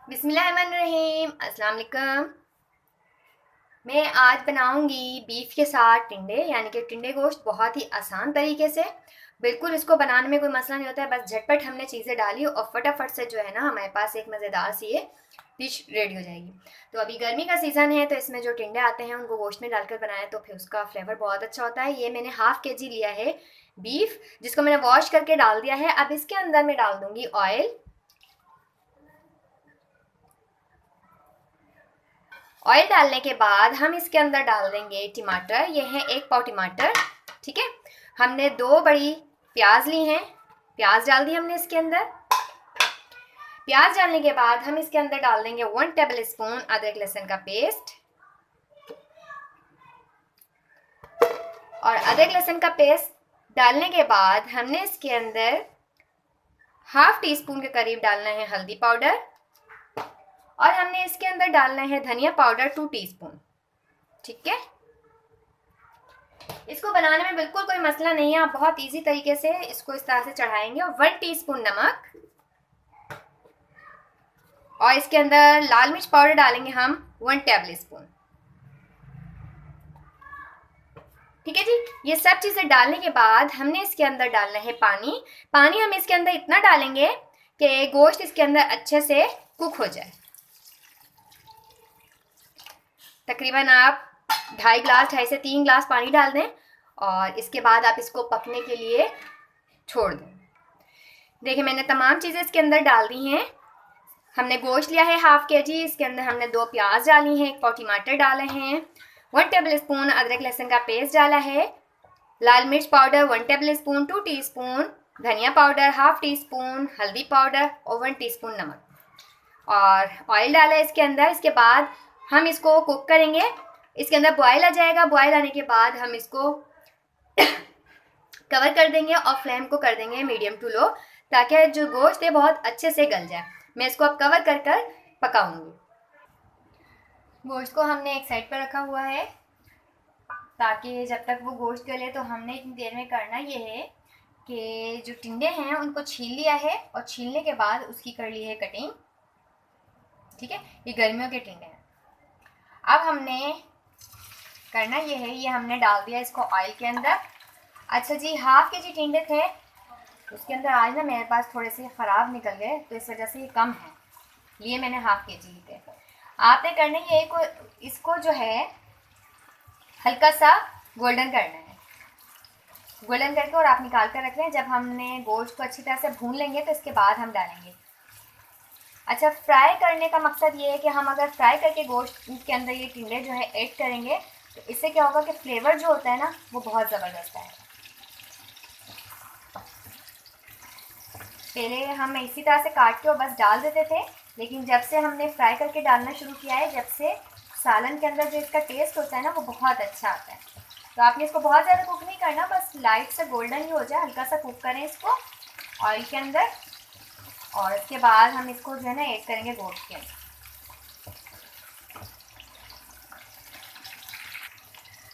बिस्मिल्लाहिर्रहमानिर्रहीम। अस्सलाम वालेकुम। मैं आज बनाऊंगी बीफ के साथ टिंडे, यानी कि टिंडे गोश्त बहुत ही आसान तरीके से। बिल्कुल इसको बनाने में कोई मसला नहीं होता है, बस झटपट हमने चीज़ें डाली और फटाफट से जो है ना हमारे पास एक मज़ेदार सी ये डिश रेडी हो जाएगी। तो अभी गर्मी का सीज़न है, तो इसमें जो टिंडे आते हैं उनको गोश्त में डालकर बनाया तो फिर उसका फ्लेवर बहुत अच्छा होता है। ये मैंने हाफ़ के जी लिया है बीफ, जिसको मैंने वॉश करके डाल दिया है। अब इसके अंदर मैं डाल दूँगी ऑयल। ऑयल डालने के बाद हम इसके अंदर डाल देंगे टमाटर। ये है 1 पाव टमाटर, ठीक है। हमने 2 बड़ी प्याज ली हैं, प्याज डाल दी हमने इसके अंदर। प्याज डालने के बाद हम इसके अंदर डाल देंगे 1 टेबल स्पून अदरक लहसुन का पेस्ट। और अदरक लहसुन का पेस्ट डालने के बाद हमने इसके अंदर हाफ टी स्पून के करीब डालना है हल्दी पाउडर, और हमने इसके अंदर डालना है धनिया पाउडर 2 टीस्पून, ठीक है। इसको बनाने में बिल्कुल कोई मसला नहीं है, आप बहुत इजी तरीके से इसको इस तरह से चढ़ाएंगे। और 1 टीस्पून नमक, और इसके अंदर लाल मिर्च पाउडर डालेंगे हम 1 टेबल स्पून, ठीक है जी। ये सब चीज़ें डालने के बाद हमने इसके अंदर डालना है पानी। पानी हम इसके अंदर इतना डालेंगे कि गोश्त इसके अंदर अच्छे से कुक हो जाए। तकरीबन आप 2.5 से 3 गिलास पानी डाल दें और इसके बाद आप इसको पकने के लिए छोड़ दें। देखिए मैंने तमाम चीज़ें इसके अंदर डाल दी हैं। हमने गोश्त लिया है हाफ के जी, इसके अंदर हमने 2 प्याज डाली हैं, 1 पाव टमाटर डाले हैं, 1 टेबल स्पून अदरक लहसुन का पेस्ट डाला है, लाल मिर्च पाउडर 1 टेबल स्पून, 2 टीस्पून धनिया पाउडर, हाफ टी स्पून हल्दी पाउडर और 1 टीस्पून नमक, और ऑयल डाला है इसके अंदर। इसके बाद हम इसको कुक करेंगे। इसके अंदर बॉयल आ जाएगा। बॉयल आने के बाद हम इसको कवर कर देंगे और फ्लेम को कर देंगे मीडियम टू लो, ताकि जो गोश्त है बहुत अच्छे से गल जाए। मैं इसको अब कवर कर कर पकाऊंगी। गोश्त को हमने एक साइड पर रखा हुआ है, ताकि जब तक वो गोश्त गले तो हमने इतनी देर में करना ये है कि जो टिंडे हैं उनको छील लिया है, और छीलने के बाद उसकी कर ली है कटिंग, ठीक है। ये गर्मियों के टिंडे हैं। अब हमने करना ये है, ये हमने डाल दिया इसको ऑयल के अंदर। अच्छा जी, हाफ के जी टिंडे थे, उसके अंदर आज ना मेरे पास थोड़े से ख़राब निकल गए, तो इस वजह से ये कम है, लिए मैंने हाफ के जी थे। आपने करना ये को इसको जो है हल्का सा गोल्डन करना है, गोल्डन करके और आप निकाल कर रख लें। जब हमने गोश्त को अच्छी तरह से भून लेंगे तो इसके बाद हम डालेंगे। अच्छा, फ्राई करने का मकसद ये है कि हम अगर फ्राई करके गोश्त के अंदर ये टिंडे जो है ऐड करेंगे तो इससे क्या होगा कि फ्लेवर जो होता है ना वो बहुत ज़बरदस्त है। पहले हम इसी तरह से काट के और बस डाल देते थे, लेकिन जब से हमने फ्राई करके डालना शुरू किया है, जब से सालन के अंदर जो इसका टेस्ट होता है ना वो बहुत अच्छा आता है। तो आपने इसको बहुत ज़्यादा कुक नहीं करना, बस लाइट से गोल्डन ही हो जाए, हल्का सा कुक करें इसको ऑयल के अंदर, और इसके बाद हम इसको जो है ना ऐड करेंगे गोश्त के अंदर।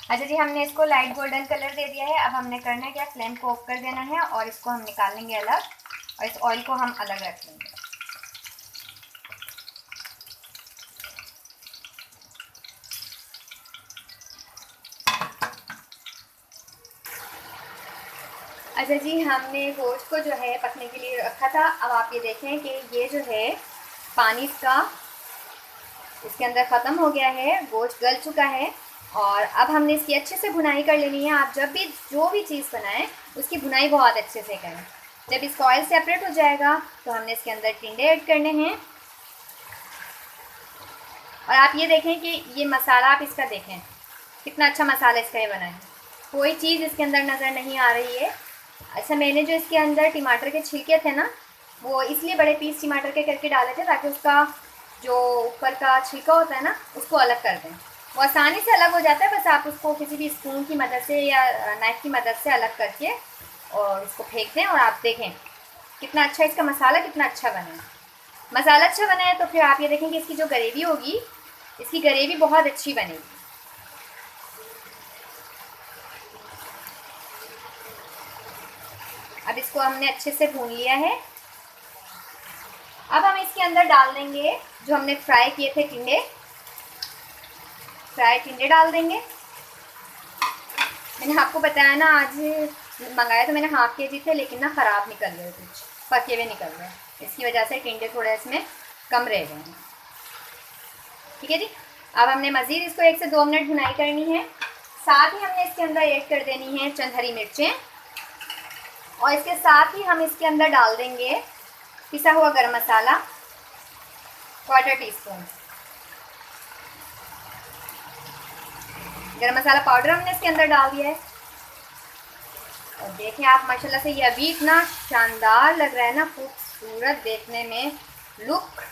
अच्छा जी, हमने इसको लाइट गोल्डन कलर दे दिया है। अब हमने करना है क्या, फ्लेम को ऑफ कर देना है और इसको हम निकाल लेंगे अलग, और इस ऑयल को हम अलग रख लेंगे। अच्छा जी, हमने गोश्त को जो है पकने के लिए रखा था। अब आप ये देखें कि ये जो है पानी इसका इसके अंदर ख़त्म हो गया है, गोश्त गल चुका है, और अब हमने इसकी अच्छे से भुनाई कर लेनी है। आप जब भी जो भी चीज़ बनाएं उसकी भुनाई बहुत अच्छे से करें। जब इसका ऑयल सेपरेट हो जाएगा तो हमने इसके अंदर टिंडे ऐड करने हैं, और आप ये देखें कि ये मसाला, आप इसका देखें कितना अच्छा मसाला इसका ये बना है, कोई चीज़ इसके अंदर नज़र नहीं आ रही है। अच्छा, मैंने जो इसके अंदर टमाटर के छिलके थे ना वो इसलिए बड़े पीस टमाटर के करके डाले थे ताकि उसका जो ऊपर का छिलका होता है ना उसको अलग कर दें। वो आसानी से अलग हो जाता है, बस आप उसको किसी भी स्पून की मदद से या नाइफ़ की मदद से अलग करके और उसको फेंक दें, और आप देखें कितना अच्छा इसका मसाला कितना अच्छा बना है। मसाला अच्छा बना है तो फिर आप ये देखें कि इसकी जो ग्रेवी होगी, इसकी ग्रेवी बहुत अच्छी बनेगी। अब इसको हमने अच्छे से भून लिया है। अब हम इसके अंदर डाल देंगे जो हमने फ्राई किए थे टिंडे, फ्राई टिंडे डाल देंगे। मैंने आपको बताया ना, आज मंगाया तो मैंने हाफ के जी थे, लेकिन ना ख़राब निकल गए, कुछ पके हुए निकल गए, इसकी वजह से टिंडे थोड़े इसमें कम रह गए हैं। ठीक है जी। अब हमने मज़ीद इसको 1 से 2 मिनट भुनाई करनी है। साथ ही हमने इसके अंदर ऐड कर देनी है चंद हरी मिर्चें, और इसके साथ ही हम इसके अंदर डाल देंगे पिसा हुआ गरम मसाला 1/4 टीस्पून। गरम मसाला पाउडर हमने इसके अंदर डाल दिया है। और देखें आप माशाल्लाह से ये अभी इतना शानदार लग रहा है ना, खूबसूरत देखने में, लुक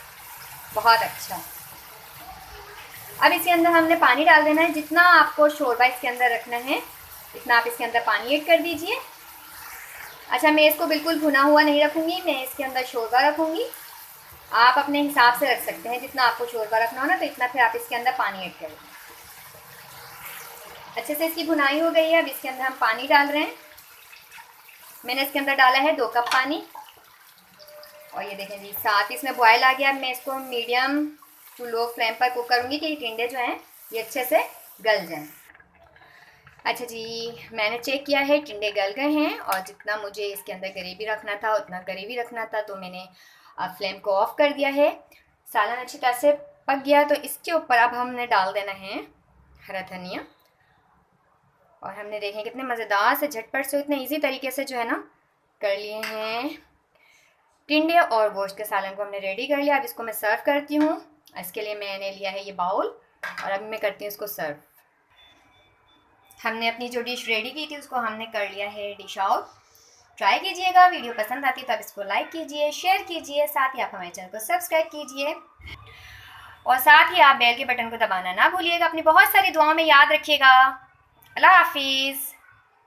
बहुत अच्छा। अब इसके अंदर हमने पानी डाल देना है, जितना आपको शोरबा इसके अंदर रखना है इतना आप इसके अंदर पानी ऐड कर दीजिए। अच्छा, मैं इसको बिल्कुल भुना हुआ नहीं रखूँगी, मैं इसके अंदर शोरबा रखूँगी। आप अपने हिसाब से रख सकते हैं, जितना आपको शोरबा रखना हो ना तो इतना फिर आप इसके अंदर पानी ऐड करें। अच्छे से इसकी भुनाई हो गई है। अब इसके अंदर हम पानी डाल रहे हैं। मैंने इसके अंदर डाला है 2 कप पानी, और ये देखें जी साथ ही इसमें बॉयल आ गया। मैं इसको मीडियम टू लो फ्लेम पर कुक करूँगी कि टिंडे जो हैं ये अच्छे से गल जाएं। अच्छा जी, मैंने चेक किया है टिंडे गल गए हैं, और जितना मुझे इसके अंदर ग्रेवी रखना था उतना ग्रेवी रखना था, तो मैंने फ्लेम को ऑफ़ कर दिया है। सालन अच्छी तरह से पक गया, तो इसके ऊपर अब हमने डाल देना है हरा धनिया। और हमने देखें कितने मज़ेदार से झटपट से इतने इजी तरीके से जो है ना कर लिए हैं टिंडे और गोश्त के सालन को हमने रेडी कर लिया। अब इसको मैं सर्व करती हूँ। इसके लिए मैंने लिया है ये बाउल, और अब मैं करती हूँ इसको सर्व। हमने अपनी जो डिश रेडी की थी उसको हमने कर लिया है डिश आउट। ट्राई कीजिएगा, वीडियो पसंद आती है तो आप इसको लाइक कीजिए, शेयर कीजिए, साथ ही आप हमारे चैनल को सब्सक्राइब कीजिए, और साथ ही आप बेल के बटन को दबाना ना भूलिएगा। अपनी बहुत सारी दुआओं में याद रखिएगा। अल्लाह हाफिज़।